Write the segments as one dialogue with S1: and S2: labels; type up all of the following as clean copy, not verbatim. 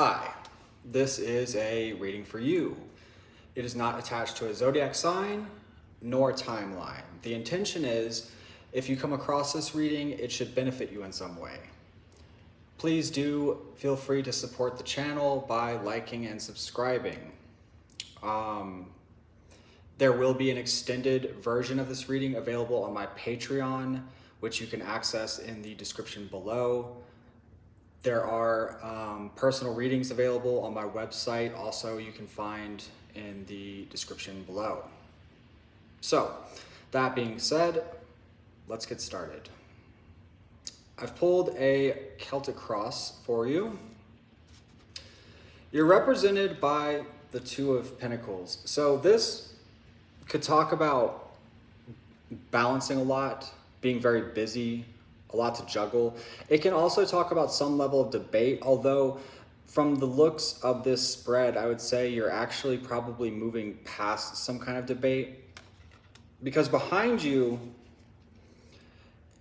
S1: Hi, this is a reading for you. It is not attached to a zodiac sign nor a timeline. The intention is, if you come across this reading, it should benefit you in some way. Please do feel free to support the channel by liking and subscribing. There will be an extended version of this reading available on my Patreon, which you can access in the description below. There are personal readings available on my website, also you can find in the description below. So, that being said, let's get started. I've pulled a Celtic cross for you. You're represented by the Two of Pentacles. So this could talk about balancing a lot, being very busy, a lot to juggle. It can also talk about some level of debate, although from the looks of this spread, I would say you're actually probably moving past some kind of debate, because behind you,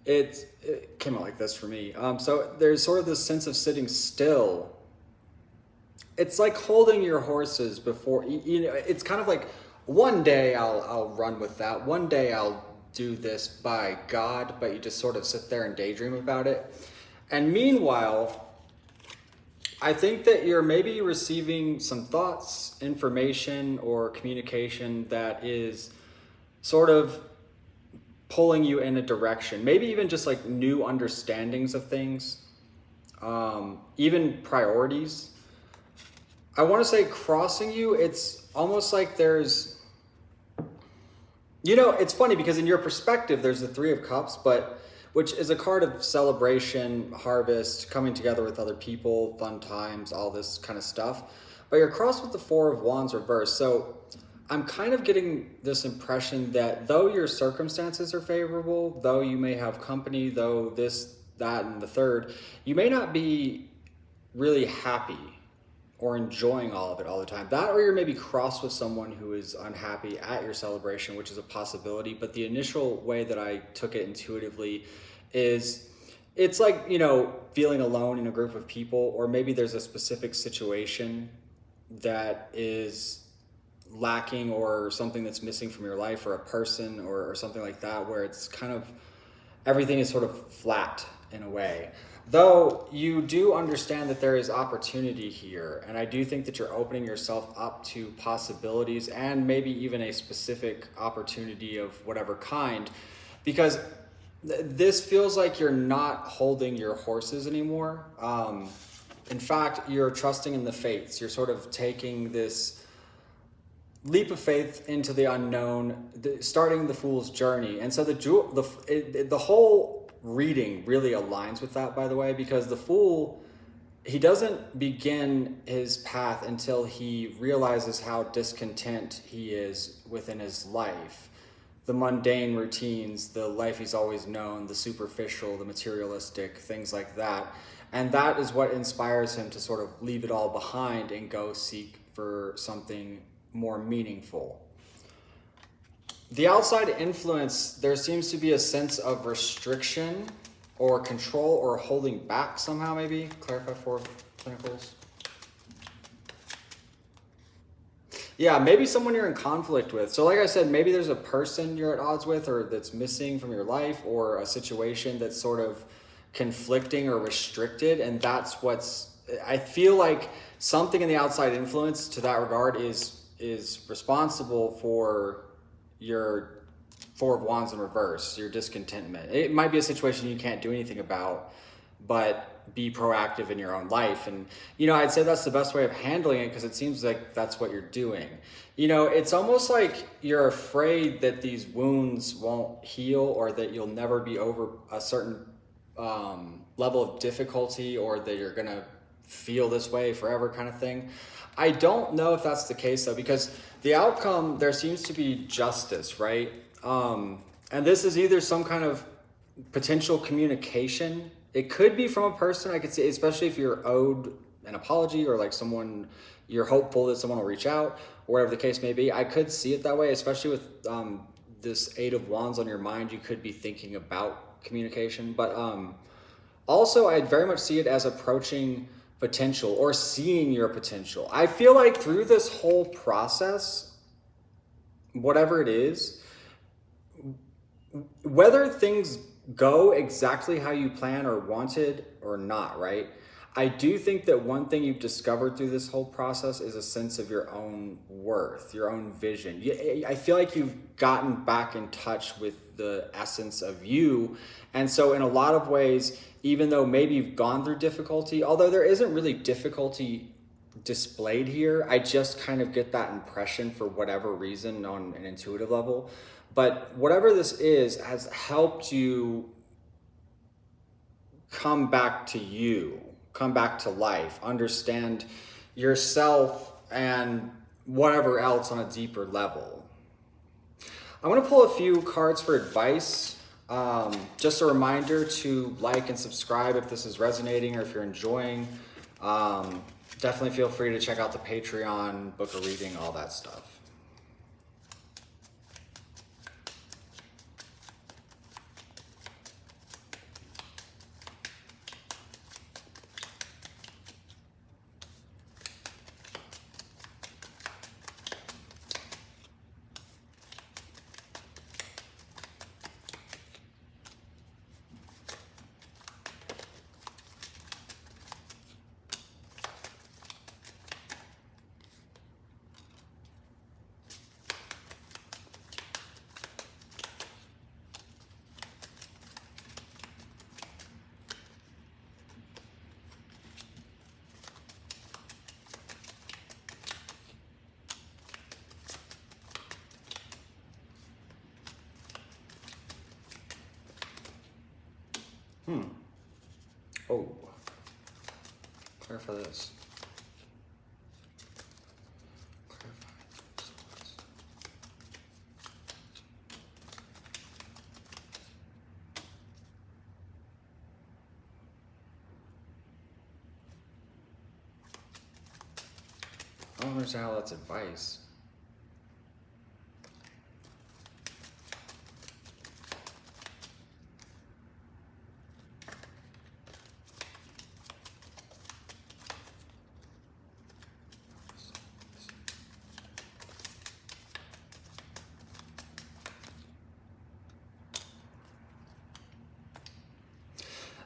S1: it came out like this for me. So there's sort of this sense of sitting still. It's like holding your horses before, it's kind of like, one day I'll run with that. One day I'll do this by God, but you just sort of sit there and daydream about it. And meanwhile, I think that you're maybe receiving some thoughts, information, or communication that is sort of pulling you in a direction. Maybe even just like new understandings of things, even priorities. I want to say crossing you, it's almost like there's, it's funny because in your perspective, there's the Three of Cups, which is a card of celebration, harvest, coming together with other people, fun times, all this kind of stuff. But you're crossed with the Four of Wands reversed. So I'm kind of getting this impression that though your circumstances are favorable, though you may have company, though this, that, and the third, you may not be really happy or enjoying all of it all the time. That, or you're maybe crossed with someone who is unhappy at your celebration, which is a possibility. But the initial way that I took it intuitively is it's like, feeling alone in a group of people, or maybe there's a specific situation that is lacking or something that's missing from your life, or a person or something like that, where it's kind of, everything is sort of flat in a way. Though you do understand that there is opportunity here, and I do think that you're opening yourself up to possibilities and maybe even a specific opportunity of whatever kind, because this feels like you're not holding your horses anymore. In fact, you're trusting in the fates. You're sort of taking this leap of faith into the unknown, starting the fool's journey. And so the whole reading really aligns with that, by the way, because the fool, he doesn't begin his path until he realizes how discontent he is within his life. The mundane routines, the life he's always known, the superficial, the materialistic, things like that. And that is what inspires him to sort of leave it all behind and go seek for something more meaningful. The outside influence, there seems to be a sense of restriction or control or holding back somehow, maybe. Clarify Four of Pentacles. Yeah, maybe someone you're in conflict with. So like I said, maybe there's a person you're at odds with or that's missing from your life, or a situation that's sort of conflicting or restricted. And that's I feel like something in the outside influence to that regard is responsible for your Four of Wands in reverse, your discontentment. It might be a situation you can't do anything about, but be proactive in your own life. And, I'd say that's the best way of handling it, because it seems like that's what you're doing. It's almost like you're afraid that these wounds won't heal, or that you'll never be over a certain level of difficulty, or that you're going to feel this way forever kind of thing. I don't know if that's the case though, because the outcome, there seems to be justice, right? And this is either some kind of potential communication. It could be from a person, I could say, especially if you're owed an apology, or like someone, you're hopeful that someone will reach out, or whatever the case may be. I could see it that way, especially with this Eight of Wands on your mind. You could be thinking about communication, but also I'd very much see it as approaching potential or seeing your potential. I feel like through this whole process, whatever it is, whether things go exactly how you plan or wanted or not, right? I do think that one thing you've discovered through this whole process is a sense of your own worth, your own vision. I feel like you've gotten back in touch with the essence of you. And so in a lot of ways, even though maybe you've gone through difficulty, although there isn't really difficulty displayed here, I just kind of get that impression for whatever reason on an intuitive level. But whatever this is has helped you come back to you, come back to life, understand yourself and whatever else on a deeper level. I want to pull a few cards for advice. Just a reminder to like and subscribe if this is resonating or if you're enjoying. Definitely feel free to check out the Patreon, book a reading, all that stuff. Oh, clarify this. I don't understand how that's advice.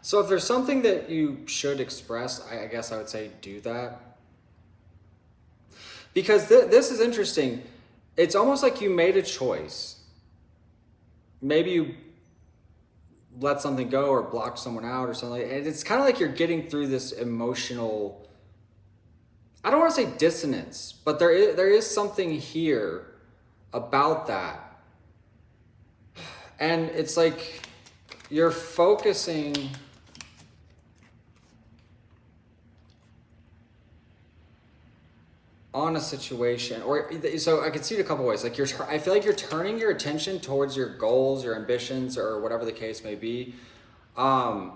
S1: So if there's something that you should express, I guess I would say do that. Because this is interesting. It's almost like you made a choice. Maybe you let something go or blocked someone out or something. And it's kind of like you're getting through this emotional, I don't want to say dissonance, but there is something here about that. And it's like you're focusing on a situation, or so I could see it a couple ways. Like I feel like you're turning your attention towards your goals, your ambitions, or whatever the case may be. But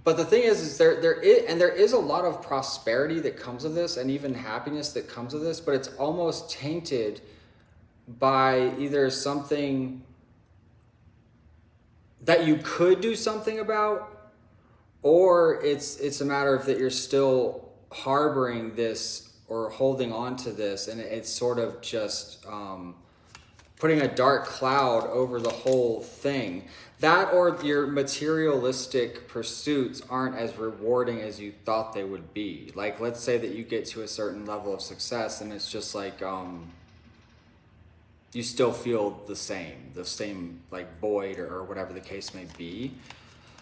S1: the thing is there is a lot of prosperity that comes of this, and even happiness that comes of this. But it's almost tainted by either something that you could do something about, or it's a matter of that you're still harboring this or holding on to this, and it's sort of just putting a dark cloud over the whole thing. That or your materialistic pursuits aren't as rewarding as you thought they would be. Like, let's say that you get to a certain level of success and it's just like you still feel the same like void or whatever the case may be.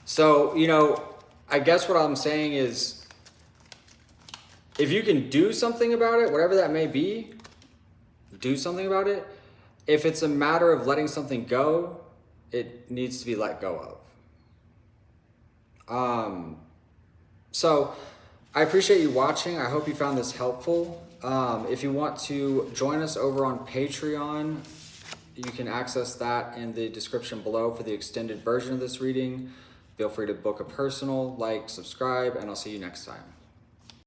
S1: So, I guess what I'm saying is, if you can do something about it, whatever that may be, do something about it. If it's a matter of letting something go, it needs to be let go of. So I appreciate you watching. I hope you found this helpful. If you want to join us over on Patreon, you can access that in the description below for the extended version of this reading. Feel free to book a personal, like, subscribe, and I'll see you next time.